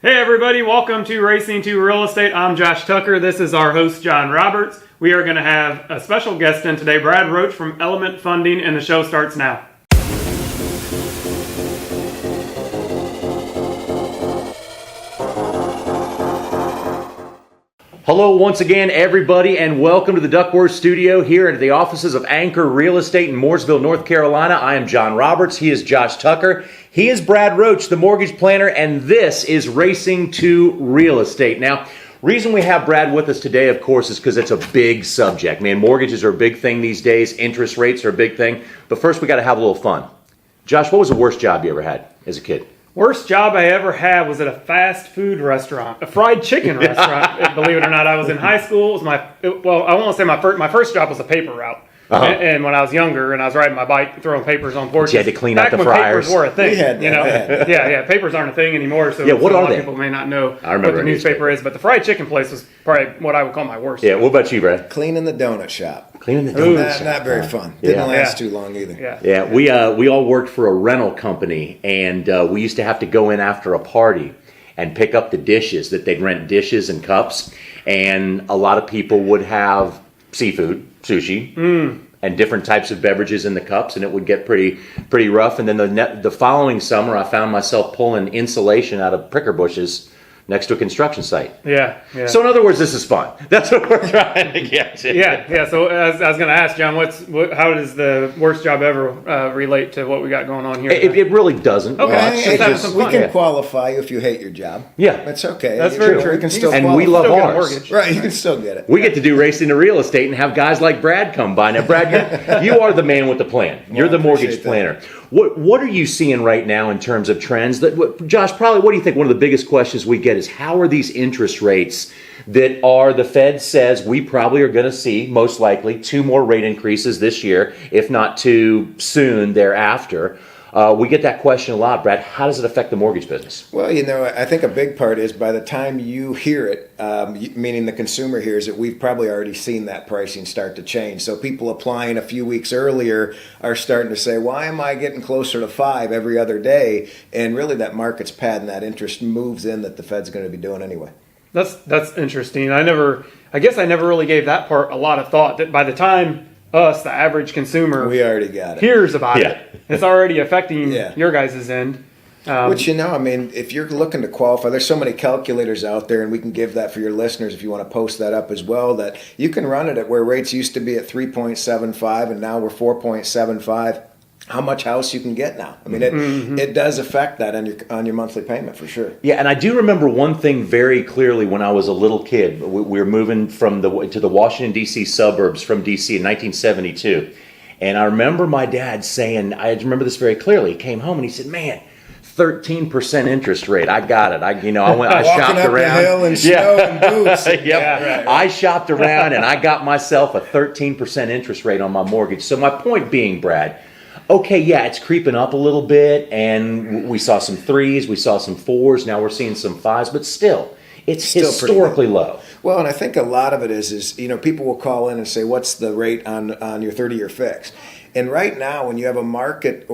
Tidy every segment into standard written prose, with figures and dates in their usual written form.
Hey everybody, welcome to Racing to Real Estate. I'm Josh Tucker. This is our host, John Roberts. We are going to have a special guest in today, Brad Roche from Element Funding, and the show starts now. Hello once again, everybody, and welcome to the Duckworths Studio here at the offices of Anchor Real Estate in Mooresville, North Carolina. I am John Roberts. He is Josh Tucker. He is Brad Roche, the mortgage planner, and this is Racing to Real Estate. Now, reason we have Brad with us today, of course, is because it's a big subject. Man, mortgages are a big thing these days. Interest rates are a big thing. But first, we got to have a little fun. Josh, what was the worst job you ever had as a kid? Worst job I ever had was at a fast food restaurant, a fried chicken restaurant. Believe it or not, I was in high school. I won't say my first job was a paper route. And when I was younger and I was riding my bike throwing papers on porches. You had to clean out the when fryers. Papers were a thing. We had that. Yeah, papers aren't a thing anymore. So, what a are lot they? of people may not know I what remember the newspaper is. But the fried chicken place was probably what I would call my worst. Yeah, what about you, Brad? Cleaning the donut shop. Cleaning the donut shop. Not very fun. Didn't last too long either. Yeah, we all worked for a rental company, and we used to have to go in after a party and pick up the dishes. That they'd rent dishes and cups, and a lot of people would have seafood, sushi, and different types of beverages in the cups, and it would get pretty rough. And then the following summer, I found myself pulling insulation out of pricker bushes next to a construction site. Yeah. So in other words, this is fun. That's what we're trying to get to. Yeah. So I was going to ask John, how does the worst job ever relate to what we got going on here? It really doesn't. Okay. Much. We can qualify you if you hate your job. Yeah. That's okay. That's very true. We can still and we love ours. Right, you can still get it. We get to do Racing to Real Estate and have guys like Brad come by. Now, Brad, you are the man with the plan. You're the mortgage planner. What are you seeing right now in terms of trends? Josh, probably what do you think one of the biggest questions we get is how are these interest rates that the Fed says we probably are going to see, most likely, 2 more rate increases this year, if not 2 soon thereafter. We get that question a lot, Brad. How does it affect the mortgage business? Well, I think a big part is by the time you hear it, meaning the consumer hears it, we've probably already seen that pricing start to change. So people applying a few weeks earlier are starting to say, why am I getting closer to 5 every other day? And really that market's padding that interest moves in that the Fed's going to be doing anyway. That's interesting. I guess I never really gave that part a lot of thought. That by the time us, the average consumer, we already got it. Hears about it. It's already affecting your guys' end. Which, if you're looking to qualify, there's so many calculators out there, and we can give that for your listeners if you want to post that up as well, that you can run it at where rates used to be at 3.75 and now we're 4.75. How much house you can get now. It does affect that on your monthly payment for sure. Yeah, and I do remember one thing very clearly when I was a little kid. We were moving to the Washington, D.C. suburbs from D.C. in 1972. And I remember my dad saying, I remember this very clearly. He came home and he said, man, 13% interest rate. I got it. I shopped up around. The hill in snow and boots. I shopped around and I got myself a 13% interest rate on my mortgage. So my point being, Brad, okay, it's creeping up a little bit, and we saw some 3s, we saw some 4s, now we're seeing some 5s, but still, it's historically low. Well, and I think a lot of it is people will call in and say, what's the rate on your 30-year fix? And right now, when you have a market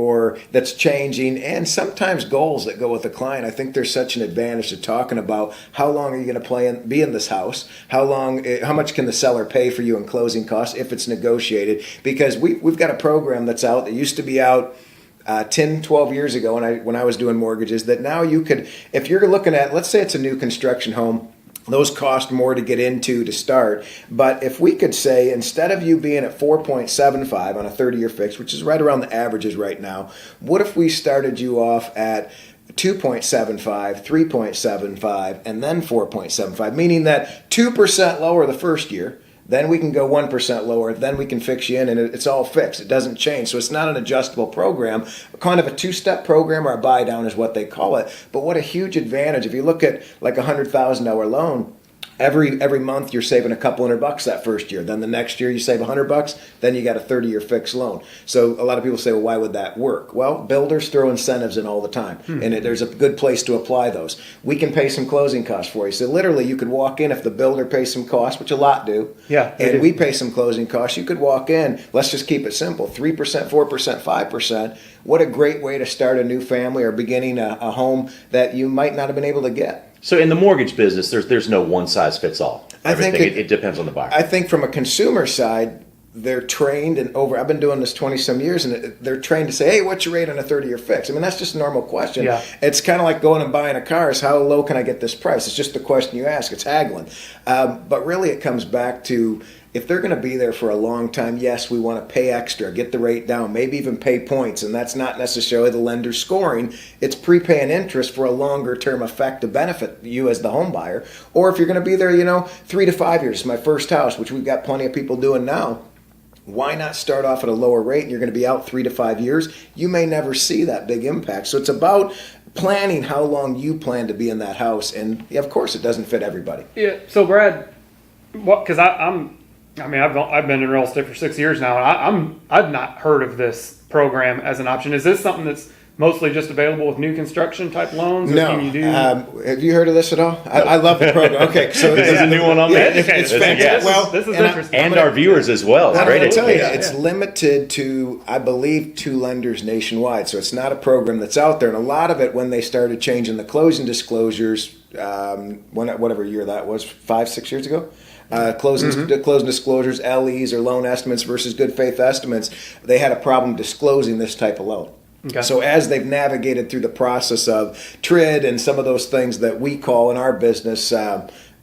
that's changing and sometimes goals that go with the client, I think there's such an advantage to talking about how long are you going to be in this house? How much can the seller pay for you in closing costs if it's negotiated? Because we've got a program that's out that used to be out 10, 12 years ago when I was doing mortgages, that now you could, if you're looking at, let's say it's a new construction home, those cost more to get into to start. But if we could say, instead of you being at 4.75 on a 30-year fix, which is right around the averages right now, what if we started you off at 2.75, 3.75, and then 4.75, meaning that 2% lower the first year, then we can go 1% lower, then we can fix you in, and it's all fixed. It doesn't change. So it's not an adjustable program. Kind of a 2-step program, or a buy down is what they call it. But what a huge advantage. If you look at like a $100,000 loan, every month you're saving a couple $100 that first year. Then the next year you save $100, then you got a 30-year fixed loan. So a lot of people say, well, why would that work? Well, builders throw incentives in all the time, and there's a good place to apply those. We can pay some closing costs for you. So literally you could walk in if the builder pays some costs, which a lot do, and we pay some closing costs. You could walk in, let's just keep it simple, 3%, 4%, 5%. What a great way to start a new family or beginning a home that you might not have been able to get. So in the mortgage business, there's no one size fits all. I think it depends on the buyer. I think from a consumer side, they're trained I've been doing this 20 some years, and they're trained to say, hey, what's your rate on a 30-year fix? I mean, that's just a normal question. Yeah. It's kind of like going and buying a car is how low can I get this price? It's just the question you ask. It's haggling. But really it comes back to, if they're going to be there for a long time, yes, we want to pay extra, get the rate down, maybe even pay points. And that's not necessarily the lender scoring. It's prepaying interest for a longer term effect to benefit you as the home buyer. Or if you're going to be there, 3 to 5 years, my first house, which we've got plenty of people doing now. Why not start off at a lower rate, and you're going to be out 3 to 5 years? You may never see that big impact. So it's about planning how long you plan to be in that house. And of course, it doesn't fit everybody. Yeah. So Brad, because I've been in real estate for 6 years now, and I've not heard of this program as an option. Is this something that's mostly just available with new construction type loans? Or No. Can you do? Have you heard of this at all? I love the program. Okay, so There's a new one on there. It's fantastic. Yes. Well, This is and interesting. And our viewers as well. It's I'm great. going to tell you, education. it's limited to, I believe, 2 lenders nationwide. So it's not a program that's out there. And a lot of it, when they started changing the closing disclosures, whatever year that was, 5-6 years ago. Closing disclosures, LEs or loan estimates versus good faith estimates, they had a problem disclosing this type of loan. Okay. So as they've navigated through the process of TRID and some of those things that we call in our business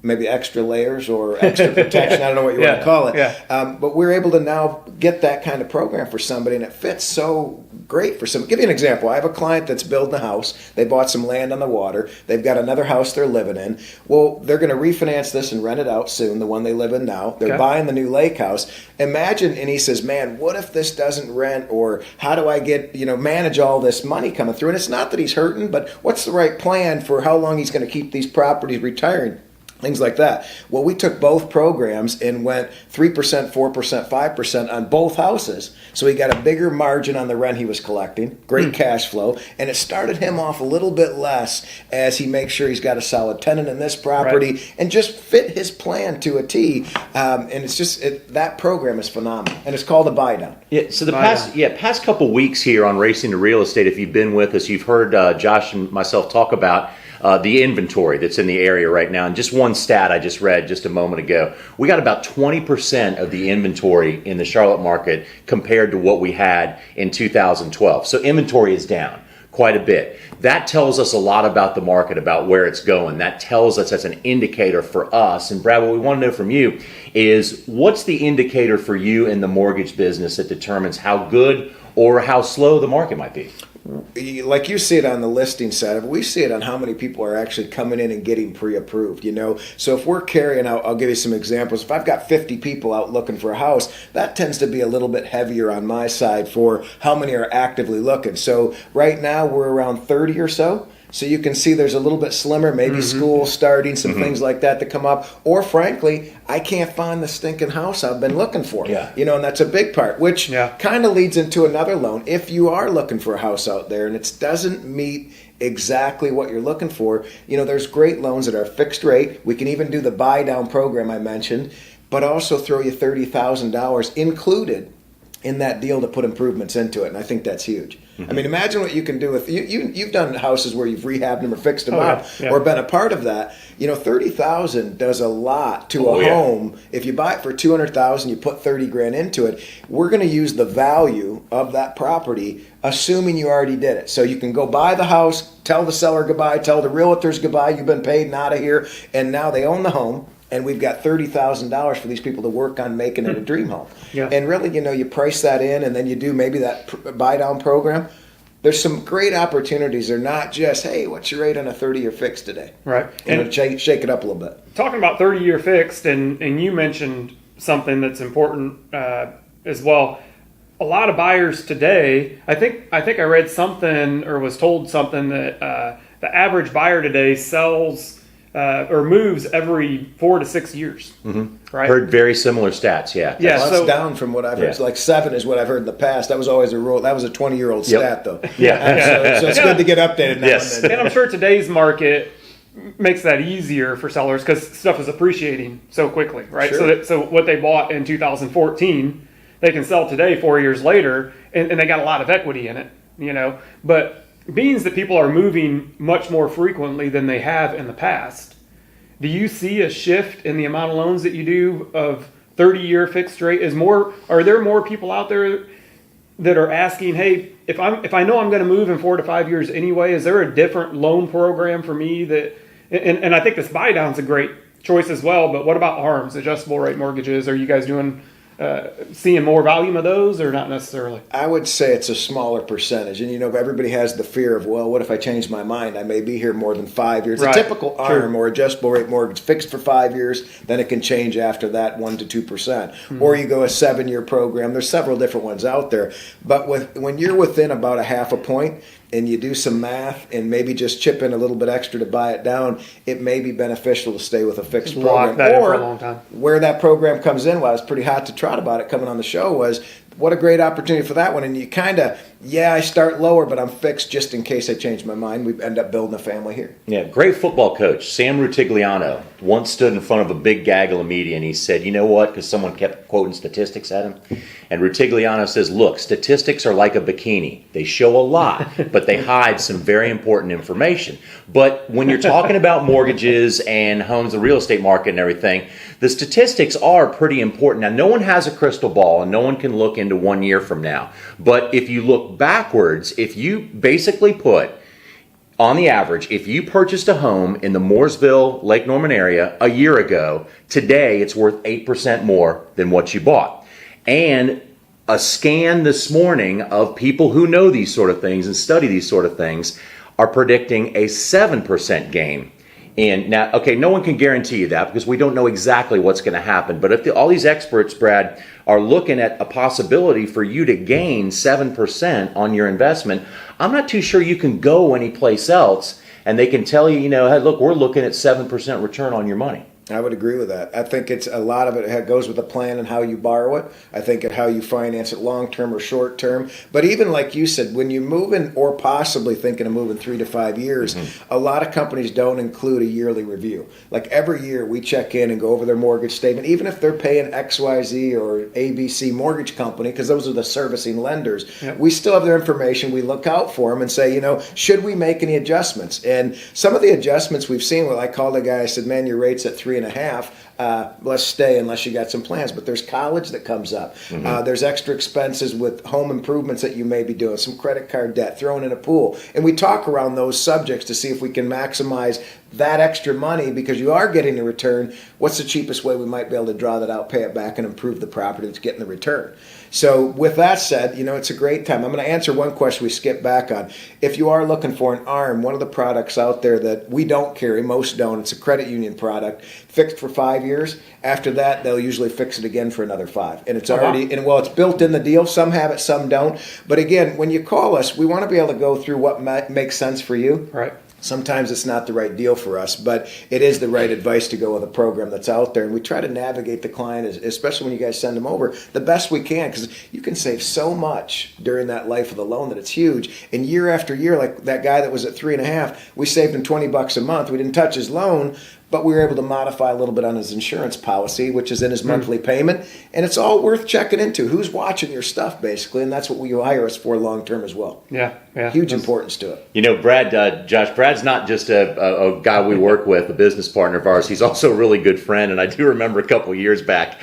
maybe extra layers or extra protection, I don't know what you want to call it. Yeah. But we're able to now get that kind of program for somebody, and it fits so great for some. Give you an example. I have a client that's building a house. They bought some land on the water. They've got another house they're living in. Well, they're going to refinance this and rent it out soon, the one they live in now. They're buying the new lake house. Imagine, and he says, man, what if this doesn't rent, or how do I get, manage all this money coming through? And it's not that he's hurting, but what's the right plan for how long he's going to keep these properties retiring? Things like that. Well, we took both programs and went 3%, 4%, 5% on both houses. So he got a bigger margin on the rent he was collecting, great cash flow, and it started him off a little bit less as he makes sure he's got a solid tenant in this property and just fit his plan to a T. And it's just, that program is phenomenal. And it's called a buy down. Yeah, so the past couple weeks here on Racing to Real Estate, if you've been with us, you've heard Josh and myself talk about the inventory that's in the area right now. And just one stat I just read just a moment ago, we got about 20% of the inventory in the Charlotte market compared to what we had in 2012. So inventory is down quite a bit. That tells us a lot about the market, about where it's going. That tells us, that's an indicator for us. And Brad, what we want to know from you is, what's the indicator for you in the mortgage business that determines how good or how slow the market might be? Like you see it on the listing side of it, we see it on how many people are actually coming in and getting pre-approved, So if we're carrying out, I'll give you some examples. If I've got 50 people out looking for a house, that tends to be a little bit heavier on my side for how many are actively looking. So right now we're around 30 or so. So you can see there's a little bit slimmer, maybe school starting, some things like that come up. Or frankly, I can't find the stinking house I've been looking for. Yeah. And that's a big part, which kind of leads into another loan. If you are looking for a house out there and it doesn't meet exactly what you're looking for, there's great loans that are fixed rate. We can even do the buy down program I mentioned, but also throw you $30,000 included in that deal to put improvements into it, and I think that's huge. I mean, imagine what you can do with you've done houses where you've rehabbed them or fixed them up or been a part of that. $30,000 does a lot to a home. If you buy it for $200,000, you put $30,000 into it. We're going to use the value of that property, assuming you already did it. So you can go buy the house, tell the seller goodbye, tell the realtors goodbye. You've been paid and out of here, and now they own the home. And we've got $30,000 for these people to work on making it a dream home. Yeah. And really, you price that in, and then you do maybe that buy down program. There's some great opportunities. They're not just, hey, what's your rate on a 30-year fixed today? Right. And shake it up a little bit. Talking about 30-year fixed, and you mentioned something that's important as well. A lot of buyers today, I think I read something or was told something that the average buyer today sells or moves every 4 to 6 years. Right? Heard very similar stats, Well, that's down from what I've heard. It's like 7 is what I've heard in the past. That was always a rule. That was a 20-year-old stat, though. So it's good to get updated now and then. And I'm sure today's market makes that easier for sellers because stuff is appreciating so quickly, right? Sure. So what they bought in 2014, they can sell today 4 years later, and they got a lot of equity in it, But means that people are moving much more frequently than they have in the past. Do you see a shift in the amount of loans that you do of 30-year fixed rate? Are there more people out there that are asking, hey, if I know I'm going to move in 4 to 5 years anyway, is there a different loan program for me that? And I think this buy down's a great choice as well. But what about ARMs, adjustable rate mortgages? Are you guys seeing more volume of those, or not necessarily? I would say it's a smaller percentage. And, everybody has the fear of, well, what if I change my mind? I may be here more than 5 years. Right. A typical ARM or adjustable rate mortgage fixed for 5 years, then it can change after that 1 to 2%. Or you go a 7-year program. There's several different ones out there. But when you're within about a half a point, and you do some math and maybe just chip in a little bit extra to buy it down, it may be beneficial to stay with a fixed program. Lock that in for a long time. Where that program comes in, well, I was pretty hot to trot about it coming on the show, was what a great opportunity for that one. And you kind of, I start lower, but I'm fixed just in case I change my mind. We end up building a family here. Yeah, great football coach, Sam Rutigliano, once stood in front of a big gaggle of media and he said, you know what, because someone kept quoting statistics at him. And Rutigliano says, look, statistics are like a bikini. They show a lot, but they hide some very important information. But when you're talking about mortgages and homes, the real estate market and everything, the statistics are pretty important. Now, no one has a crystal ball and no one can look into 1 year from now. But if you look backwards, if you basically put, on the average, if you purchased a home in the Mooresville, Lake Norman area a year ago, today it's worth 8% more than what you bought. And a scan this morning of people who know these sort of things and study these sort of things are predicting a 7% gain. And now, okay, no one can guarantee you that because we don't know exactly what's going to happen. But if all these experts, Brad, are looking at a possibility for you to gain 7% on your investment, I'm not too sure you can go anyplace else and they can tell you, hey, look, we're looking at 7% return on your money. I would agree with that. I think it's a lot of it goes with the plan and how you borrow it. I think at how you finance it long term or short term. But even like you said, when you're moving or possibly thinking of moving 3 to 5 years, a lot of companies don't include a yearly review. Like every year we check in and go over their mortgage statement, even if they're paying XYZ or ABC mortgage company, because those are the servicing lenders. Yep. We still have their information. We look out for them and say, should we make any adjustments? And some of the adjustments we've seen, I called a guy, I said, man, your rate's at 3.5. Let's stay unless you got some plans. But there's college that comes up. There's extra expenses with home improvements that you may be doing, some credit card debt, throwing in a pool. And we talk around those subjects to see if we can maximize that extra money because you are getting a return. What's the cheapest way we might be able to draw that out, pay it back, and improve the property that's getting the return? So with that said, it's a great time. I'm going to answer one question we skipped back on. If you are looking for an ARM, one of the products out there that we don't carry, most don't, it's a credit union product, fixed for 5 years. After that, they'll usually fix it again for another 5. And it's already, it's built in the deal. Some have it, some don't. But again, when you call us, we want to be able to go through what makes sense for you. Right. Sometimes it's not the right deal for us, but it is the right advice to go with a program that's out there. And we try to navigate the client, especially when you guys send them over, the best we can, because you can save so much during that life of the loan that it's huge. And year after year, like that guy that was at 3.5, we saved him $20 a month. We didn't touch his loan, but we were able to modify a little bit on his insurance policy, which is in his monthly payment. And it's all worth checking into. Who's watching your stuff, basically, and that's what you hire us for long term as well. Yeah. Huge importance to it. Brad, Josh, Brad's not just a guy we work with, a business partner of ours. He's also a really good friend, and I do remember a couple of years back.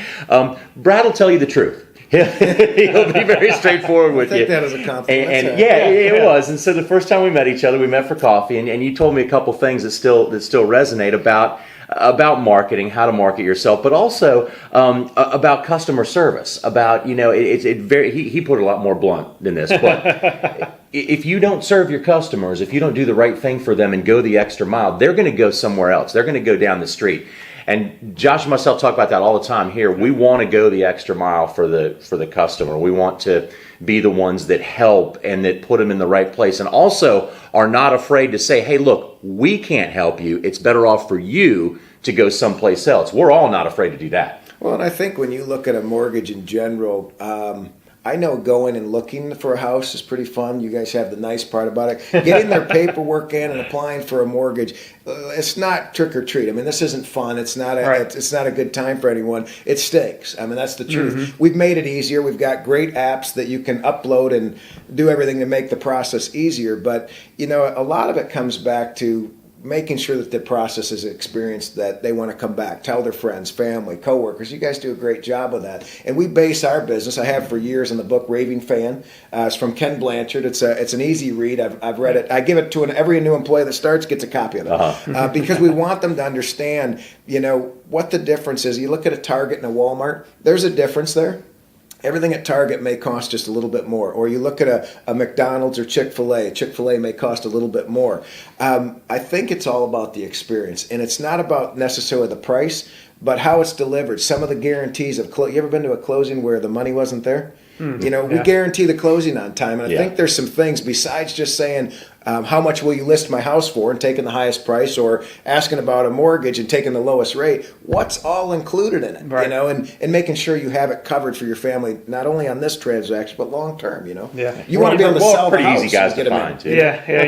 Brad will tell you the truth. He'll be very straightforward with you. I think that is a compliment. And it was. And so the first time we met each other, we met for coffee, and you told me a couple things that still resonate about marketing, how to market yourself, but also about customer service. About he put it a lot more blunt than this, but if you don't serve your customers, if you don't do the right thing for them and go the extra mile, they're going to go somewhere else. They're going to go down the street. And Josh and myself talk about that all the time here. We want to go the extra mile for the customer. We want to be the ones that help and that put them in the right place, and also are not afraid to say, hey, look, we can't help you. It's better off for you to go someplace else. We're all not afraid to do that. Well, and I think when you look at a mortgage in general, I know going and looking for a house is pretty fun. You guys have the nice part about it. Getting their paperwork in and applying for a mortgage, it's not trick or treat. I mean, this isn't fun. It's not it's not a good time for anyone. It stinks. I mean, that's the truth. We've made it easier. We've got great apps that you can upload and do everything to make the process easier. But, you know, a lot of it comes back to making sure that the process is an experience that they want to come back, tell their friends, family, coworkers. You guys do a great job of that. And we base our business, I have for years, on the book Raving Fan. It's from Ken Blanchard. It's an easy read. I've read it. I give it to every new employee that starts gets a copy of it. Because we want them to understand, you know, what the difference is. You look at a Target and a Walmart, there's a difference there. Everything at Target may cost just a little bit more. Or you look at a McDonald's or Chick-fil-A. Chick-fil-A may cost a little bit more. I think it's all about the experience. And it's not about necessarily the price, but how it's delivered. Some of the guarantees of you ever been to a closing where the money wasn't there? You know, we guarantee the closing on time. And I think there's some things besides just saying, how much will you list my house for and taking the highest price, or asking about a mortgage and taking the lowest rate. What's all included in it? You know, and making sure you have it covered for your family, not only on this transaction, but long term, you know. You want to be able to sell the house. Pretty easy guys to find, too.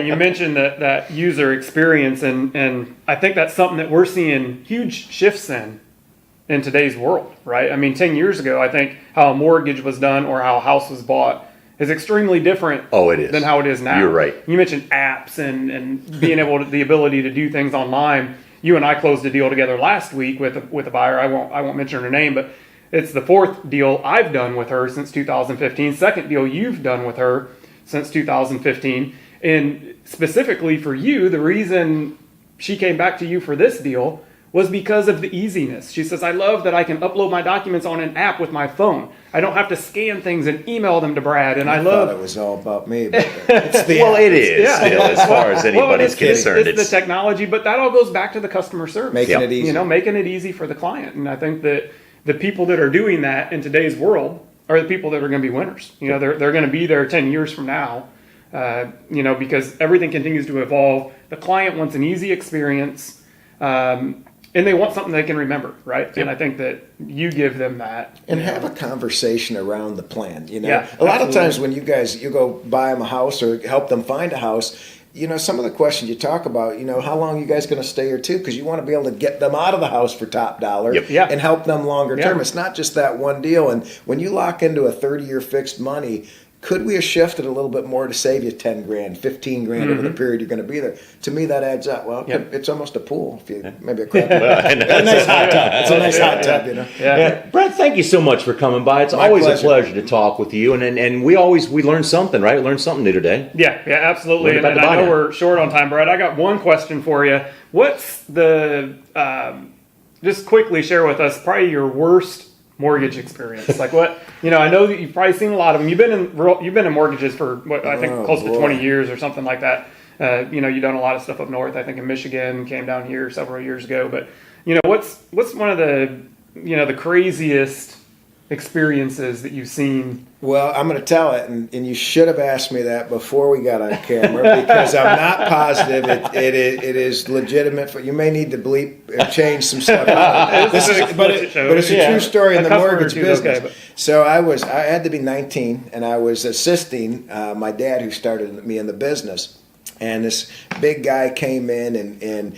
You mentioned that user experience, and I think that's something that we're seeing huge shifts in today's world, right? I mean, 10 years ago, I think how a mortgage was done or how a house was bought is extremely different than how it is now. You're right. You mentioned apps and being able to, the ability to do things online. You and I closed a deal together last week with a buyer. I won't mention her name, but it's the fourth deal I've done with her since 2015. Second deal you've done with her since 2015. And specifically for you, the reason she came back to you for this deal was because of the easiness. She says, I love that I can upload my documents on an app with my phone. I don't have to scan things and email them to Brad. And I love it was all about me. But it's the well, it is still, as far as anybody's concerned. It's the technology, but that all goes back to the customer service. Making it easy. You know, making it easy for the client. And I think that the people that are doing that in today's world are the people that are going to be winners. You know, they're going to be there 10 years from now, you know, because everything continues to evolve. The client wants an easy experience. And they want something they can remember, right? Yep. And I think that you give them that. And have a conversation around the plan. You know, a lot of times when you go buy them a house or help them find a house, you know, some of the questions you talk about, you know, how long are you guys going to stay here too? Because you want to be able to get them out of the house for top dollar and help them longer term. It's not just that one deal. And when you lock into a 30-year fixed money, could we have shifted a little bit more to save you 10 grand, 15 grand over the period you're going to be there? To me, that adds up. Well, it's almost a pool. If you maybe a crap. It's a nice hot tub. It's a nice hot tub, you know. Brad, thank you so much for coming by. It's always a pleasure to talk with you, and we learn something, right? We learned something new today. Yeah, absolutely. And I know we're short on time, Brad. I got one question for you. What's the just quickly share with us probably your worst mortgage experience? Like what, you know, I know that you've probably seen a lot of them. You've been in mortgages for what I think close to 20 years or something like that. You know, you've done a lot of stuff up north. I think in Michigan, came down here several years ago. But you know, what's one of the, you know, the craziest experiences that you've seen? Well, I'm going to tell it, and you should have asked me that before we got on camera, because I'm not positive it is legitimate. You may need to bleep and change some stuff. But it's a true story in the mortgage business. Okay, so I had to be 19, and I was assisting my dad, who started me in the business, and this big guy came in and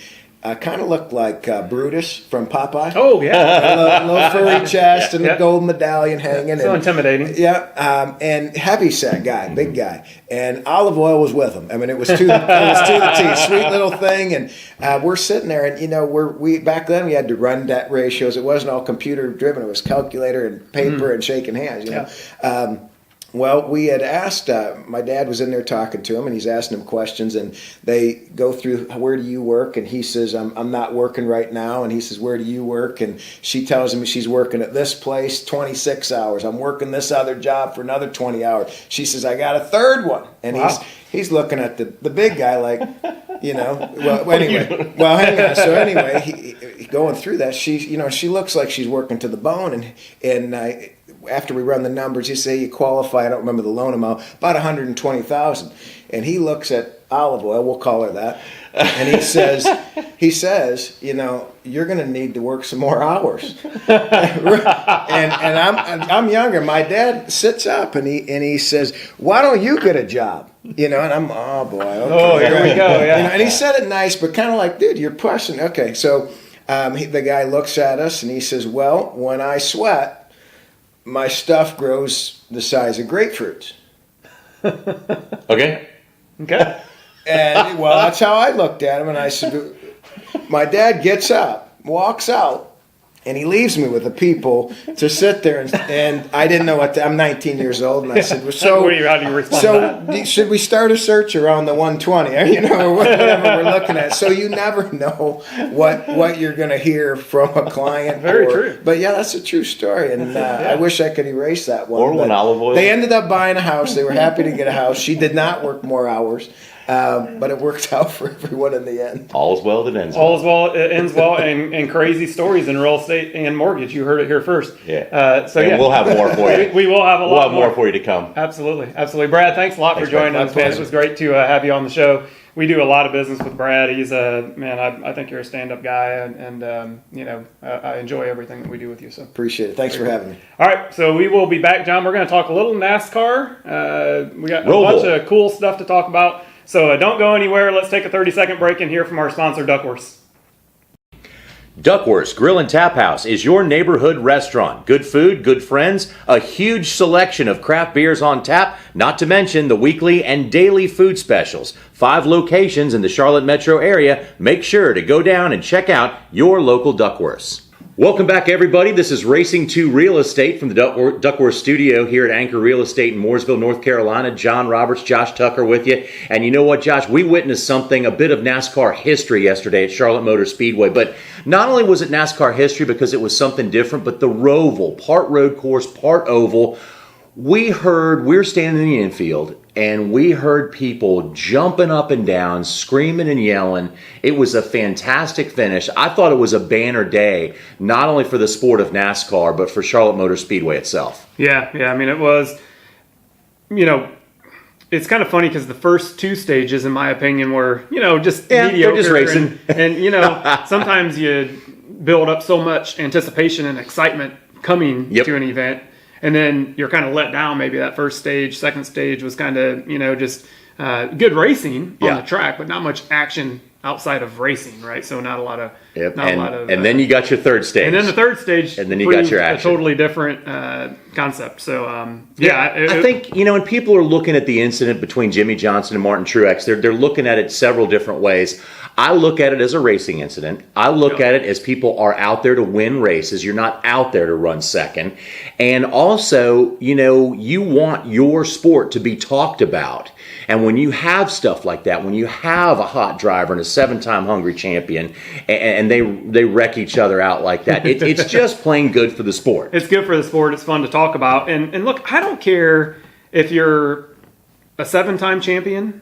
kind of looked like Brutus from Popeye. Oh, yeah. A little furry chest and the gold medallion hanging. So intimidating. Yeah, and heavy set guy, big guy. And olive oil was with him. I mean, it was to the T. Sweet little thing. And we're sitting there, and, you know, we back then we had to run debt ratios. It wasn't all computer driven. It was calculator and paper and shaking hands, you know. Well, we had asked, my dad was in there talking to him, and he's asking him questions, and they go through, where do you work? And he says, I'm not working right now. And he says, where do you work? And she tells him she's working at this place 26 hours. I'm working this other job for another 20 hours. She says, I got a third one. And he's looking at the big guy like, you know, hang on. So anyway, he going through that, she looks like she's working to the bone, and after we run the numbers, you say you qualify, I don't remember the loan amount, about $120,000. And he looks at olive oil. We'll call her that. And he says, you know, you're going to need to work some more hours. and I'm younger. My dad sits up and he says, why don't you get a job? You know, and I'm, oh boy. Okay. Oh, here we go. Yeah. You know, and he said it nice, but kind of like, dude, you're pushing. Okay, so the guy looks at us and he says, well, when I sweat, my stuff grows the size of grapefruits. Okay. And, well, that's how I looked at him. And I said, my dad gets up, walks out, and he leaves me with the people to sit there. And I didn't know I'm 19 years old. And I said, well, how do you respond to that? Should we start a search around the 120? You know, or whatever we're looking at. So you never know what you're going to hear from a client. Very true. But yeah, that's a true story. And I wish I could erase that one. Or when olive oil. They ended up buying a house. They were happy to get a house. She did not work more hours. But it worked out for everyone in the end. All's well that ends well. All's well, it ends well, and crazy stories in real estate and mortgage. You heard it here first. Yeah. So we'll have more for you. We will have a lot We'll have more for you to come. Absolutely. Brad, thanks a lot for joining us, man. It was great to have you on the show. We do a lot of business with Brad. He's I think you're a stand-up guy, and you know, I enjoy everything that we do with you. So appreciate it. Thanks for having me. All right, so we will be back, John. We're going to talk a little NASCAR. We got a bunch of cool stuff to talk about. So don't go anywhere. Let's take a 30-second break and hear from our sponsor, Duckworths. Duckworths Grill and Tap House is your neighborhood restaurant. Good food, good friends, a huge selection of craft beers on tap, not to mention the weekly and daily food specials. 5 locations in the Charlotte metro area. Make sure to go down and check out your local Duckworths. Welcome back, everybody. This is Racing 2 Real Estate from the Duckworths Studio here at Anchor Real Estate in Mooresville, North Carolina. John Roberts, Josh Tucker with you. And you know what, Josh? We witnessed something, a bit of NASCAR history yesterday at Charlotte Motor Speedway. But not only was it NASCAR history because it was something different, but the Roval, part road course, part oval. We're standing in the infield, and we heard people jumping up and down, screaming and yelling. It was a fantastic finish. I thought it was a banner day, not only for the sport of NASCAR, but for Charlotte Motor Speedway itself. Yeah. I mean, it was, you know, it's kind of funny because the first 2 stages, in my opinion, were, you know, just mediocre. Just racing. And, you know, sometimes you build up so much anticipation and excitement coming to an event. And then you're kind of let down. Maybe that first stage, second stage was kind of, you know, just good racing on the track, but not much action outside of racing, right? So not a lot of, and then you got your third stage. And then the third stage, and then you got your action. A totally different concept. So I think, you know, when people are looking at the incident between Jimmy Johnson and Martin Truex, they're looking at it several different ways. I look at it as a racing incident. I look at it as people are out there to win races. You're not out there to run second. And also, you know, you want your sport to be talked about. And when you have stuff like that, when you have a hot driver and a 7-time hungry champion, and they wreck each other out like that, it's just plain good for the sport. It's good for the sport. It's fun to talk about. And look, I don't care if you're a 7-time champion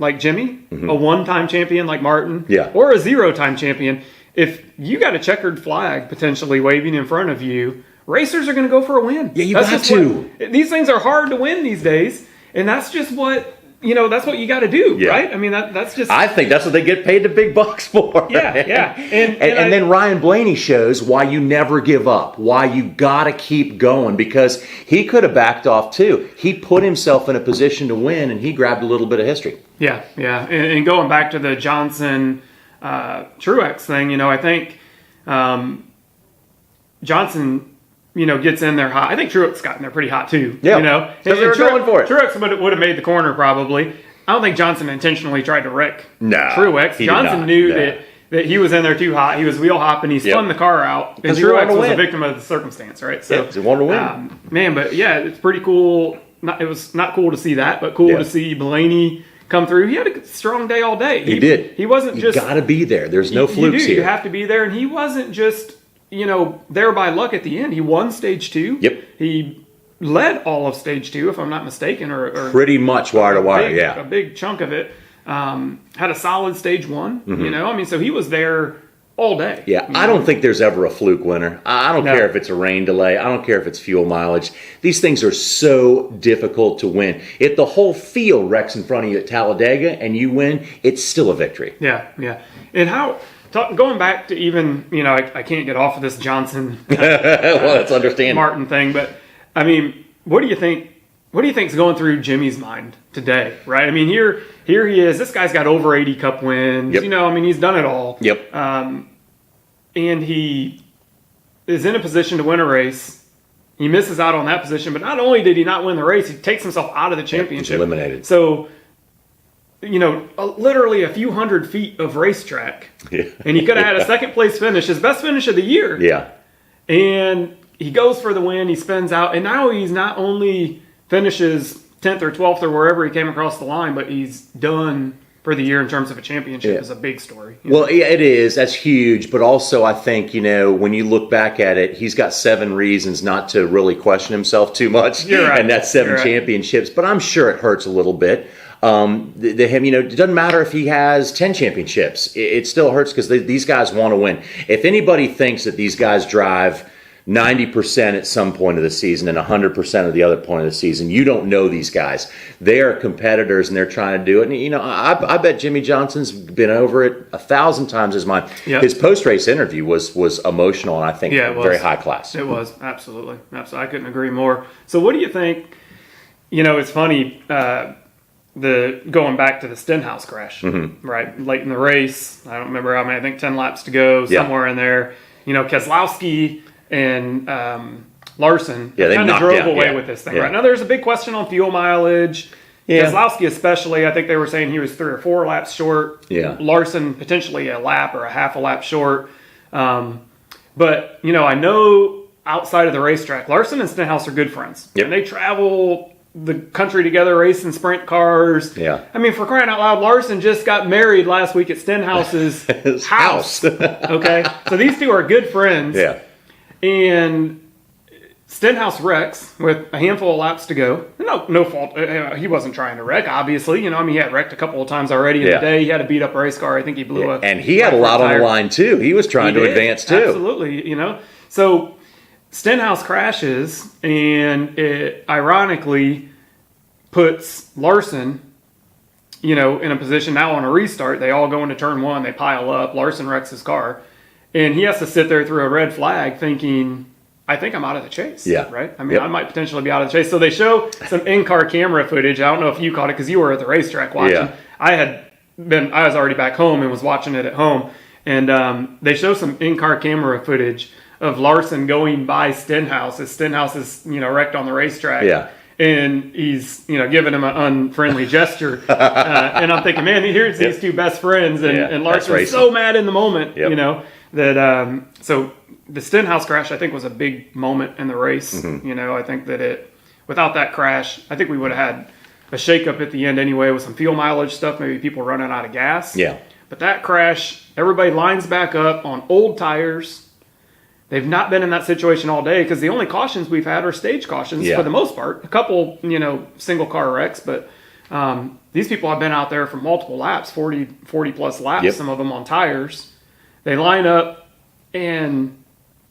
like Jimmy, a 1-time champion like Martin, or a 0-time champion. If you got a checkered flag potentially waving in front of you, racers are going to go for a win. Yeah, you got to. These things are hard to win these days, and that's just what, you know, that's what you got to do, right? I mean, that's just... I think that's what they get paid the big bucks for. Yeah. And then Ryan Blaney shows why you never give up, why you got to keep going, because he could have backed off too. He put himself in a position to win, and he grabbed a little bit of history. Yeah. And going back to the Johnson Truex thing, you know, I think Johnson, you know, gets in there hot. I think Truex got in there pretty hot too. Yeah. You know, because they were going for it. Truex would have made the corner probably. I don't think Johnson intentionally tried to wreck Truex. Johnson knew that he was in there too hot. He was wheel hopping. He spun the car out. And Truex was a victim of the circumstance, right? So he wanted to win. Man, but yeah, it's pretty cool. It was not cool to see that, but cool to see Blaney come through. He had a strong day all day. He did. He wasn't just... You got to be there. There's no flukes here. You have to be there, and he wasn't just, you know, there by luck at the end. He won stage 2. Yep. He led all of stage 2, if I'm not mistaken, or pretty much wire to wire. A big chunk of it. Had a solid stage 1. You know, I mean, so he was there all day. Yeah, I don't think there's ever a fluke winner. I don't care if it's a rain delay. I don't care if it's fuel mileage. These things are so difficult to win. If the whole field wrecks in front of you at Talladega and you win, it's still a victory. Yeah. And going back to even, I can't get off of this Johnson well, that's understandable. Martin thing, but I mean, what do you think is going through Jimmy's mind today, right? I mean, here he is. This guy's got over 80 Cup wins. Yep. He's done it all. Yep. And he is in a position to win a race. He misses out on that position, but not only did he not win the race, he takes himself out of the championship. He's eliminated. So, literally a few hundred feet of racetrack. Yeah. And he could have had a second place finish, his best finish of the year. Yeah. And he goes for the win, he spins out, and now he's not only finishes 10th or 12th or wherever he came across the line, but he's done for the year in terms of a championship. Is a big story. Well, yeah, it is. That's huge. But also, I think, when you look back at it, he's got 7 reasons not to really question himself too much. You're right. And that's 7 championships. But I'm sure it hurts a little bit. It doesn't matter if he has 10 championships. It still hurts because these guys want to win. If anybody thinks that these guys drive 90% at some point of the season and 100% of the other point of the season, you don't know these guys. They are competitors and they're trying to do it. And, I bet Jimmy Johnson's been over it 1,000 times as mine. Yep. His post-race interview was emotional and I think very high class. It was, absolutely. I couldn't agree more. So what do you think? It's funny, going back to the Stenhouse crash, right? Late in the race, I don't remember how many, I think 10 laps to go, somewhere in there. Keselowski and Larson kind of drove away with this thing. Right now, there's a big question on fuel mileage. Keselowski especially, I think they were saying he was 3 or 4 laps short. Larson potentially a lap or a half a lap short. But, I know outside of the racetrack, Larson and Stenhouse are good friends. And they travel the country together, racing sprint cars. I mean, for crying out loud, Larson just got married last week at Stenhouse's house. Okay? So these two are good friends. And Stenhouse wrecks with a handful of laps to go. No fault. He wasn't trying to wreck, obviously. He had wrecked a couple of times already in the day. He had a beat up race car. I think he blew up. And he had a lot on the line, too. He was trying to advance, too. Absolutely. So Stenhouse crashes, and it ironically puts Larson, in a position now on a restart. They all go into turn 1. They pile up. Larson wrecks his car. And he has to sit there through a red flag thinking, I think I'm out of the chase. Right? I mean, I might potentially be out of the chase. So they show some in-car camera footage. I don't know if you caught it because you were at the racetrack watching. I was already back home and was watching it at home. And they show some in-car camera footage of Larson going by Stenhouse as Stenhouse is, wrecked on the racetrack. And he's, giving him an unfriendly gesture. And I'm thinking, man, here's these two best friends. And Larson's so mad in the moment, that so the Stenhouse crash I think was a big moment in the race. I think that without that crash, I think we would have had a shakeup at the end anyway with some fuel mileage stuff, maybe people running out of gas. But that crash, everybody lines back up on old tires. They've not been in that situation all day because the only cautions we've had are stage cautions for the most part. A couple, single car wrecks, but these people have been out there for multiple laps, 40 plus laps, some of them on tires. They line up, and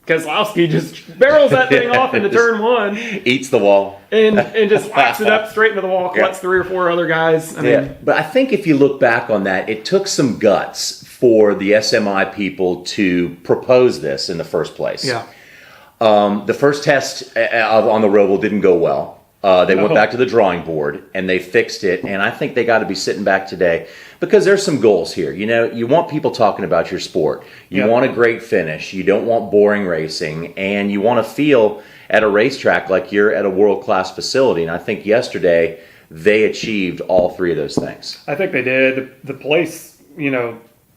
Keselowski just barrels that thing off into turn 1. Eats the wall. And just whacks it up straight into the wall, collects 3 or 4 other guys. I mean, but I think if you look back on that, it took some guts for the SMI people to propose this in the first place. The first test on the Roval didn't go well. They went back to the drawing board and they fixed it. And I think they got to be sitting back today because there's some goals here. You want people talking about your sport. You want a great finish. You don't want boring racing. And you want to feel at a racetrack like you're at a world-class facility. And I think yesterday they achieved all 3 of those things. I think they did. The place,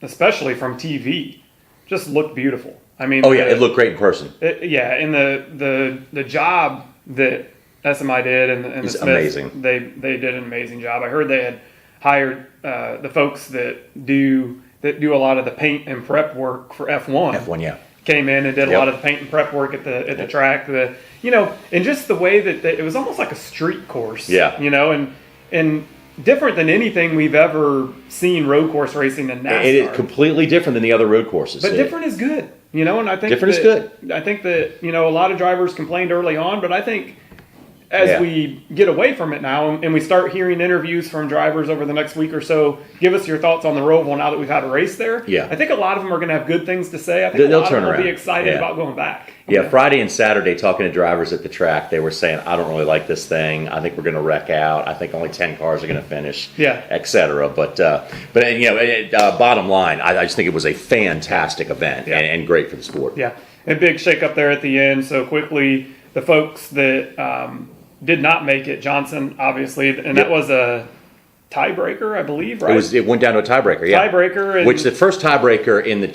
especially from TV, just looked beautiful. I mean, it looked great in person. And the job that SMI did and the Smiths, amazing. They did an amazing job. I heard they had hired the folks that do a lot of the paint and prep work for F1. Came in and did a lot of the paint and prep work at the track. And just the way that it was almost like a street course. And different than anything we've ever seen road course racing in NASCAR. It is completely different than the other road courses. But different is good, and I think different is good. I think that a lot of drivers complained early on, but I think as we get away from it now and we start hearing interviews from drivers over the next week or so, give us your thoughts on the Roval now that we've had a race there. Yeah. I think a lot of them are going to have good things to say. I think They'll a lot turn of them will around. be excited about going back. Yeah, Friday and Saturday, talking to drivers at the track, they were saying, I don't really like this thing. I think we're going to wreck out. I think only 10 cars are going to finish, et cetera. But bottom line, I just think it was a fantastic event and great for the sport. Yeah, and big shake up there at the end. So quickly, the folks that did not make it, Johnson, obviously, and that was a tiebreaker, I believe, right? It went down to a tiebreaker, Tiebreaker. Which the first tiebreaker in the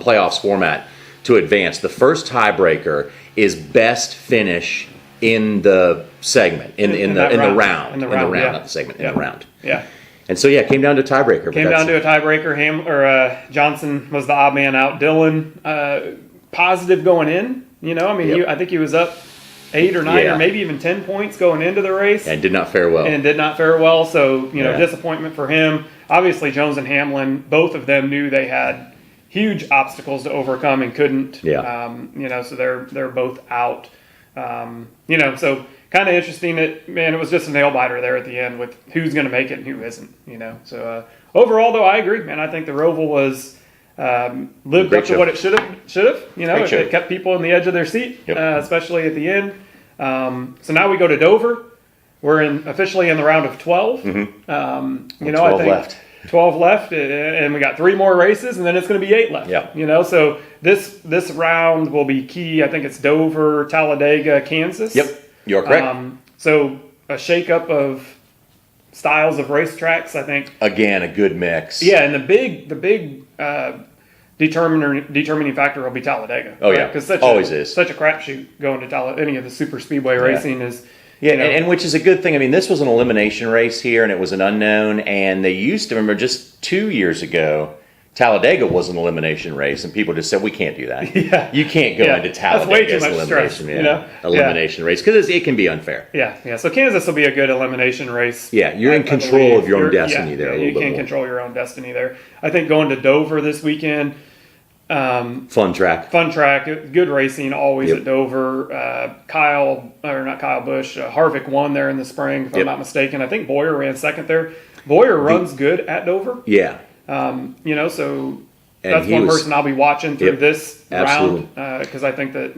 playoffs format to advance, the first tiebreaker is best finish in the segment, in the round, not the segment, in the round. Yeah. And so, it came down to a tiebreaker. Came down to a tiebreaker. Johnson was the odd man out. Dylan, positive going in. I think he was up 8 or 9 or maybe even 10 points going into the race. And did not fare well. So, disappointment for him. Obviously, Jones and Hamlin, both of them knew they had huge obstacles to overcome and couldn't. So they're both out. So kind of interesting. It was just a nail biter there at the end with who's going to make it and who isn't. So overall, though, I agree, man. I think the Roval was lived up to what it should have. It kept people on the edge of their seat, especially at the end. So now we go to Dover. We're officially in the round of 12. 12 I think left. 12 left, and we got 3 more races, and then it's going to be 8 left. So this round will be key. I think it's Dover, Talladega, Kansas. Yep, you're correct. So a shakeup of styles of racetracks, I think. Again, a good mix. Yeah, and the big determining factor will be Talladega. Oh, yeah, because always is. Such a crapshoot going to any of the super speedway racing is. Yeah, and which is a good thing. I mean, this was an elimination race here, and it was an unknown. And they used to, remember, just 2 years ago, Talladega was an elimination race, and people just said, we can't do that. You can't go into Talladega as an elimination race, because it can be unfair. Yeah. So Kansas will be a good elimination race. Yeah, you're in control of your own destiny there a little bit more. You can control your own destiny there. I think going to Dover this weekend, fun track, good racing always at Dover. Busch, Harvick won there in the spring, if I'm not mistaken. I think Boyer ran second there. Boyer runs good at Dover. So that's one person I'll be watching through this round, because I think that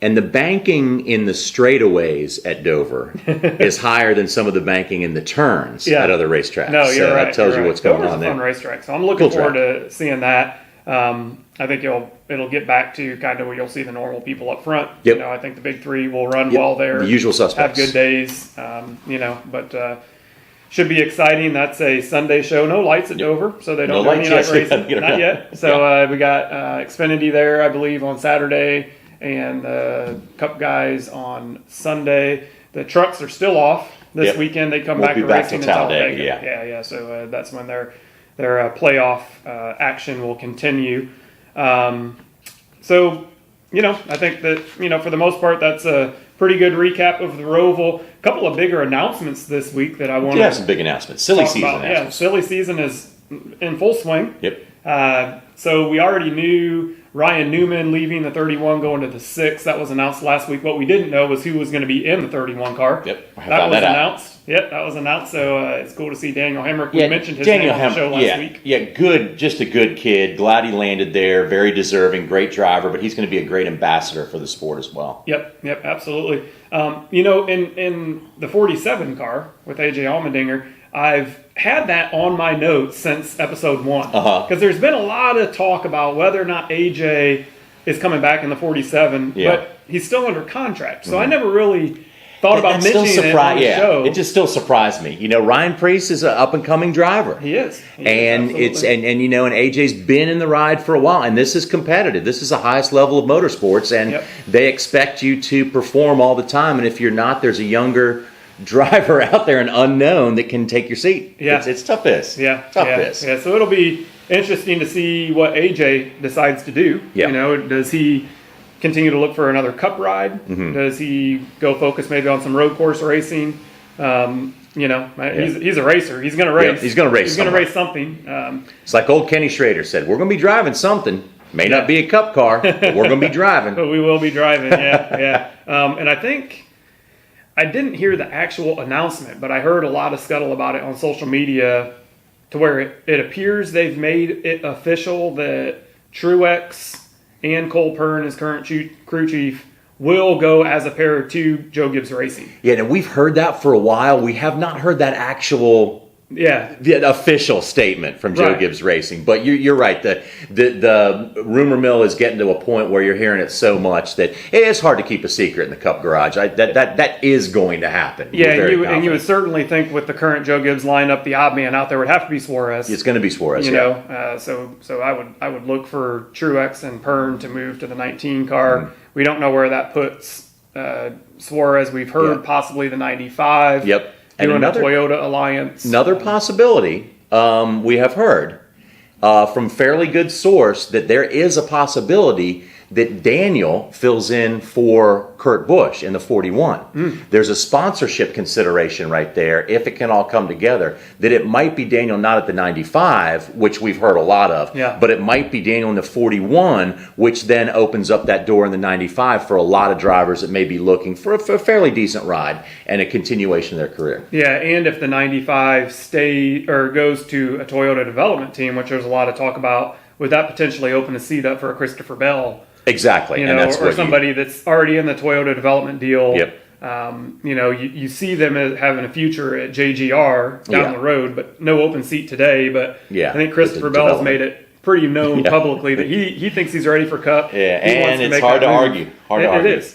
and the banking in the straightaways at Dover is higher than some of the banking in the turns at other racetracks. No, you're right. That tells you what's going on there. Dover's a fun racetrack, so I'm looking forward to seeing that. I think it'll get back to kind of where you'll see the normal people up front. I think the big 3 will run well there. The usual suspects. Have good days. But should be exciting. That's a Sunday show. No lights at Dover, so they don't do any night racing. Not yet. So we got Xfinity there, I believe, on Saturday, and the Cup guys on Sunday. The trucks are still off this weekend. They come back to racing in Talladega. Yeah. So that's when their playoff action will continue. So, I think that, for the most part, that's a pretty good recap of the Roval. A couple of bigger announcements this week that I want to have some big announcements. Silly season announcements. Yeah, silly season is in full swing. So we already knew Ryan Newman leaving the 31, going to the 6. That was announced last week. What we didn't know was who was going to be in the 31 car. That was announced. That was announced. So it's cool to see Daniel Hemrick. We mentioned his name on the show last week. Good. Just a good kid. Glad he landed there. Very deserving. Great driver. But he's going to be a great ambassador for the sport as well. Yep. Absolutely. In the 47 car with AJ Allmendinger, I've had that on my notes since episode 1. Because there's been a lot of talk about whether or not AJ is coming back in the 47, but he's still under contract. So I never really thought about mentioning it on the show. It just still surprised me. Ryan Preece is an up-and-coming driver. He is. And AJ's been in the ride for a while, and this is competitive. This is the highest level of motorsports, and they expect you to perform all the time. And if you're not, there's a younger driver out there, an unknown, that can take your seat. It's tough piss. So it'll be interesting to see what AJ decides to do. Does he continue to look for another Cup ride? Does he go focus maybe on some road course racing? You know, he's a racer. He's going to race. Yeah, he's going to race. He's going to race something. It's like old Kenny Schrader said, we're going to be driving something. May not be a cup car, but we're going to be driving. But we will be driving, yeah. And I think, I didn't hear the actual announcement, but I heard a lot of scuttle about it on social media to where it appears they've made it official that Truex and Cole Pearn, his current crew chief, will go as a pair to Joe Gibbs Racing. Yeah, and we've heard that for a while. We have not heard that actual the official statement from Joe Gibbs Racing. But you're right. The rumor mill is getting to a point where you're hearing it so much that it is hard to keep a secret in the Cup garage. That is going to happen. Yeah, and you would certainly think with the current Joe Gibbs lineup, the odd man out there would have to be Suarez. It's going to be Suarez. You know, so I would look for Truex and Pearn to move to the 19 car. Mm-hmm. We don't know where that puts Suarez. We've heard possibly the 95. Yep. And another Toyota alliance. Another possibility we have heard from fairly good source that there is a possibility that Daniel fills in for Kurt Busch in the 41. There's a sponsorship consideration right there, if it can all come together, that it might be Daniel not at the 95, which we've heard a lot of, but it might be Daniel in the 41, which then opens up that door in the 95 for a lot of drivers that may be looking for a fairly decent ride and a continuation of their career. Yeah, and if the 95 goes to a Toyota development team, which there's a lot of talk about, would that potentially open a seat up for a Christopher Bell? Exactly. You know, or somebody that's already in the Toyota development deal. Yep. You know, you see them as having a future at JGR down the road, but no open seat today. But I think Christopher Bell has made it pretty known publicly that he thinks he's ready for Cup. Yeah, and it's hard to argue. It is.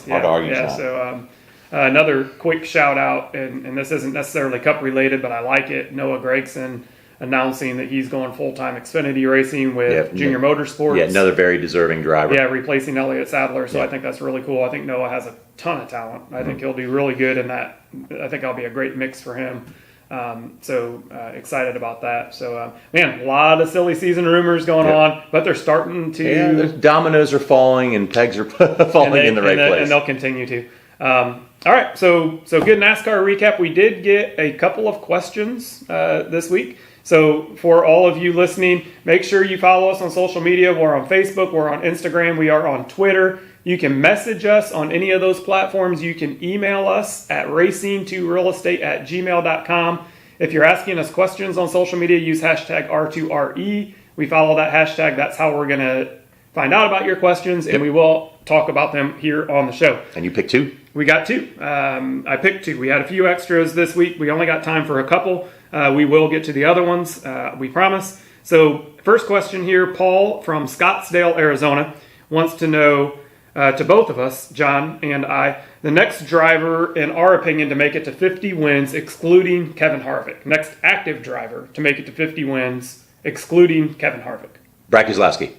Hard to argue. Yeah, so another quick shout out, and this isn't necessarily Cup related, but I like it. Noah Gregson announcing that he's going full-time Xfinity racing with Junior Motorsports. Yeah, another very deserving driver. Yeah, replacing Elliott Sadler. So I think that's really cool. I think Noah has a ton of talent. I think he'll do really good in that. I think that'll be a great mix for him. Excited about that. So, man, a lot of silly season rumors going on, but they're starting to... Yeah, the dominoes are falling and pegs are falling in the right place. And they'll continue to. All right, so good NASCAR recap. We did get a couple of questions this week. So for all of you listening, make sure you follow us on social media. We're on Facebook, we're on Instagram, we are on Twitter. You can message us on any of those platforms. You can email us at racing2realestate@gmail.com. If you're asking us questions on social media, use hashtag R2RE. We follow that hashtag. That's how we're going to find out about your questions, and we will talk about them here on the show. And you picked two? We got two. I picked two. We had a few extras this week. We only got time for a couple. We will get to the other ones, we promise. So first question here, Paul from Scottsdale, Arizona, wants to know, to both of us, John and I, the next driver, in our opinion, to make it to 50 wins, excluding Kevin Harvick. Next active driver to make it to 50 wins, excluding Kevin Harvick. Brad Keselowski.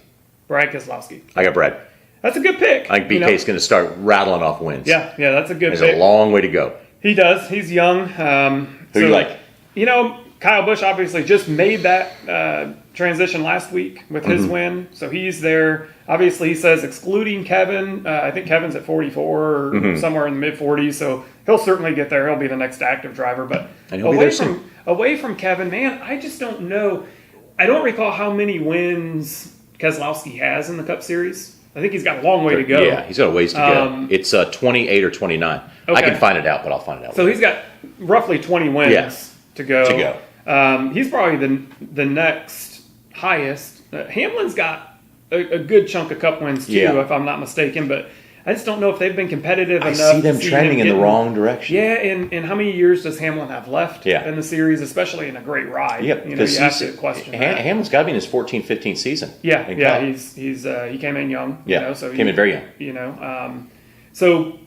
Brad Keselowski. I got Brad. That's a good pick. I think BK's going to start rattling off wins. Yeah, that's a good pick. There's a long way to go. He does. He's young. Who do you like? You know, Kyle Busch obviously just made that transition last week with his win, so he's there. Obviously, he says excluding Kevin. I think Kevin's at 44 or somewhere in the mid-40s, so he'll certainly get there. He'll be the next active driver. But away from Kevin, man, I just don't know. I don't recall how many wins Keselowski has in the Cup Series. I think he's got a long way to go. Yeah, he's got a ways to go. It's 28 or 29. Okay. I can find it out, but I'll find it out. So he's got roughly 20 wins to go. He's probably the next highest. Hamlin's got a good chunk of Cup wins too, if I'm not mistaken. But I just don't know if they've been competitive enough. I see them trending in the wrong direction. Yeah, and how many years does Hamlin have left in the series, especially in a great ride? Yep, you have to question that. Hamlin's got to be in his 14th, 15th season. Yeah, he came in young. Yeah, so came in very young. You know, so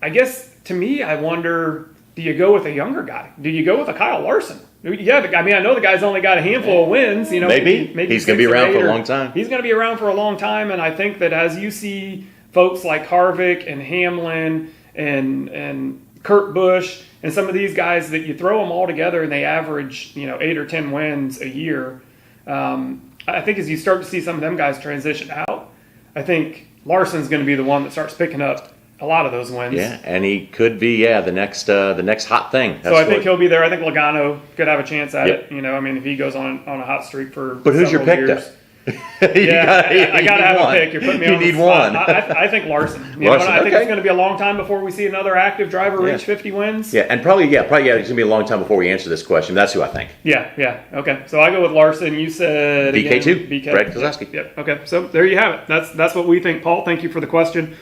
I guess to me, I wonder, do you go with a younger guy? Do you go with a Kyle Larson? Yeah, I mean, I know the guy's only got a handful of wins. You know, maybe he's going to be around for a long time. He's going to be around for a long time, and I think that as you see folks like Harvick and Hamlin and Kurt Busch and some of these guys, that you throw them all together and they average 8 or 10 wins a year. I think as you start to see some of them guys transition out, I think Larson's going to be the one that starts picking up a lot of those wins. Yeah, and he could be the next hot thing. So I think he'll be there. I think Logano could have a chance at it. I mean, if he goes on a hot streak for But who's your pick, years. though? I got to have a pick. You're putting me on the spot. one. I think Larson. I think it's going to be a long time before we see another active driver reach 50 wins. Yeah, and probably it's going to be a long time before we answer this question. That's who I think. Yeah. Okay. So I go with Larson. You said BK2. BK. Brad Kozlowski. Yep. Okay. So there you have it. That's what we think, Paul. Thank you for the question.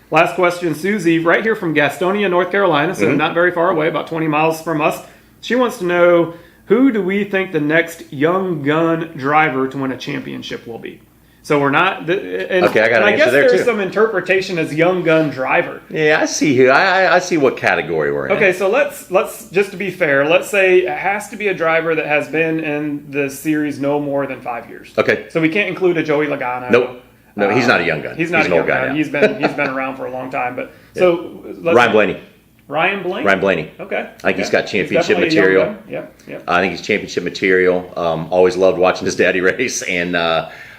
Last question, Susie, right here from Gastonia, North Carolina, so not very far away, about 20 miles from us. She wants to know, who do we think the next young gun driver to win a championship will be? So we're not. Okay, I got an answer there too. There's some interpretation as young gun driver. Yeah, I see who. I see what category we're in. Okay, so let's just to be fair, let's say it has to be a driver that has been in the series no more than 5 years. Okay. So we can't include a Joey Logano. Nope. No, he's not a young gun. He's not a young guy. He's been around for a long time. But so Ryan Blaney. Ryan Blaney. Ryan Blaney. Okay. I think he's got championship material. Yep. I think he's championship material. Always loved watching his daddy race, and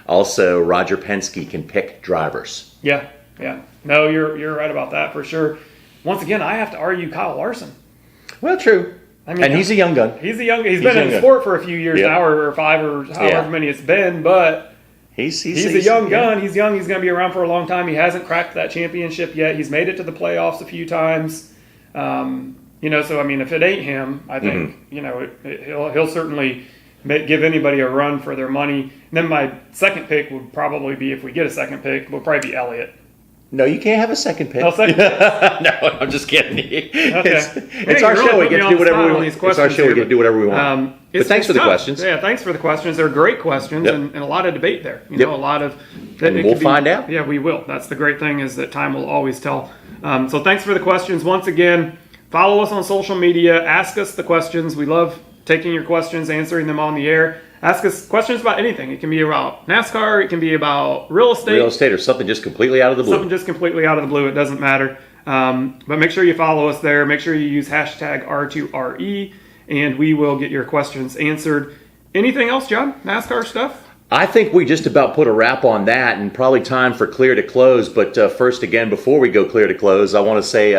also Roger Penske can pick drivers. Yeah. No, you're right about that for sure. Once again, I have to argue Kyle Larson. Well, true. I mean, and he's a young gun. He's been in the sport for a few years now, or 5 or however many it's been, but. He's a young gun. He's young. He's going to be around for a long time. He hasn't cracked that championship yet. He's made it to the playoffs a few times. So I mean, if it ain't him, I think he'll certainly give anybody a run for their money. And then my second pick would probably be, if we get a second pick, would probably be Elliott. No, you can't have a second pick. No, second pick. No, I'm just kidding. Okay. It's our show. We get to do whatever we want. It's our show. We get to do whatever we want. But thanks for the questions. Yeah, thanks for the questions. They're great questions and a lot of debate there. A lot of. And we'll find out. Yeah, we will. That's the great thing, is that time will always tell. So thanks for the questions. Once again, follow us on social media. Ask us the questions. We love taking your questions, answering them on the air. Ask us questions about anything. It can be about NASCAR. It can be about real estate. Or something just completely out of the blue. Something just completely out of the blue. It doesn't matter. But make sure you follow us there. Make sure you use hashtag R2RE, and we will get your questions answered. Anything else, John? NASCAR stuff? I think we just about put a wrap on that, and probably time for clear to close. But first, again, before we go clear to close, I want to say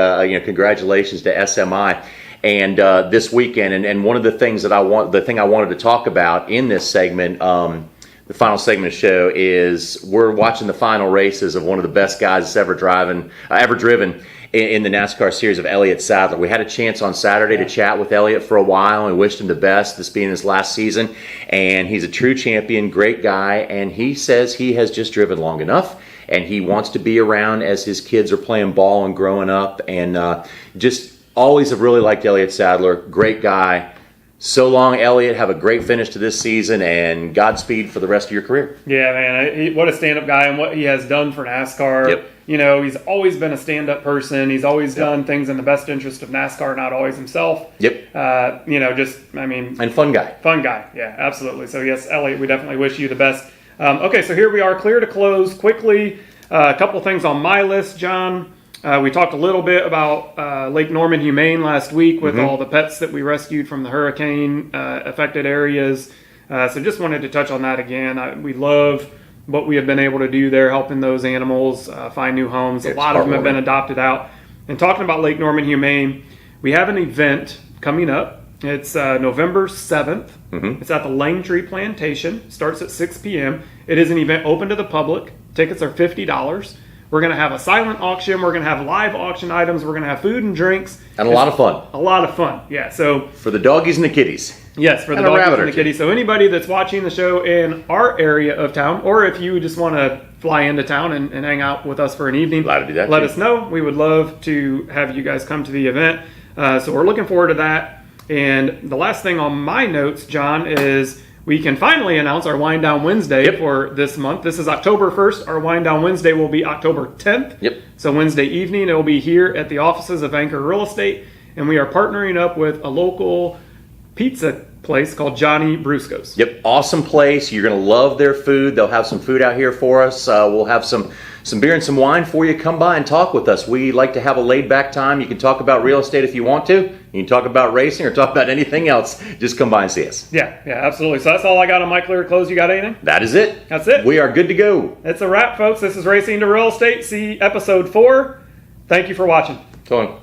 congratulations to SMI. And this weekend, and one of the things that I wanted to talk about in this segment, the final segment of the show, is we're watching the final races of one of the best guys that's ever driven in the NASCAR series, of Elliott Sadler. We had a chance on Saturday to chat with Elliott for a while and wished him the best, this being his last season. And he's a true champion, great guy, and he says he has just driven long enough, and he wants to be around as his kids are playing ball and growing up, and just always have really liked Elliott Sadler. Great guy. So long, Elliott. Have a great finish to this season, and Godspeed for the rest of your career. Yeah, man. What a stand-up guy, and what he has done for NASCAR. Yep. He's always been a stand-up person. He's always done things in the best interest of NASCAR, not always himself. Yep. And fun guy. Fun guy. Yeah, absolutely. So, yes, Elliott, we definitely wish you the best. Okay, so here we are, clear to close quickly. A couple things on my list, John. We talked a little bit about Lake Norman Humane last week with all the pets that we rescued from the hurricane affected areas. So just wanted to touch on that again. We love what we have been able to do there, helping those animals find new homes. A lot of them have been adopted out. And talking about Lake Norman Humane, we have an event coming up. It's November 7th. It's at the Langtree Plantation. Starts at 6 p.m. It is an event open to the public. Tickets are $50. We're going to have a silent auction. We're going to have live auction items. We're going to have food and drinks. And a lot of fun. A lot of fun, yeah. So for the doggies and the kitties. Yes, for the doggies and the kitties. So anybody that's watching the show in our area of town, or if you just want to fly into town and hang out with us for an evening, glad to do that let us know. We would love to have you guys come to the event. So we're looking forward to that. And the last thing on my notes, John, is we can finally announce our Wind Down Wednesday for this month. This is October 1st. Our Wind Down Wednesday will be October 10th. Yep. So Wednesday evening, it will be here at the offices of Anchor Real Estate. And we are partnering up with a local pizza place called Johnny Brusco's. Yep, awesome place. You're going to love their food. They'll have some food out here for us. We'll have some beer and some wine for you. Come by and talk with us. We like to have a laid-back time. You can talk about real estate if you want to. You can talk about racing or talk about anything else. Just come by and see us. Yeah, absolutely. So that's all I got on my clear to close. You got anything? That is it. That's it. We are good to go. It's a wrap, folks. This is Racing to Real Estate. See episode 4. Thank you for watching. So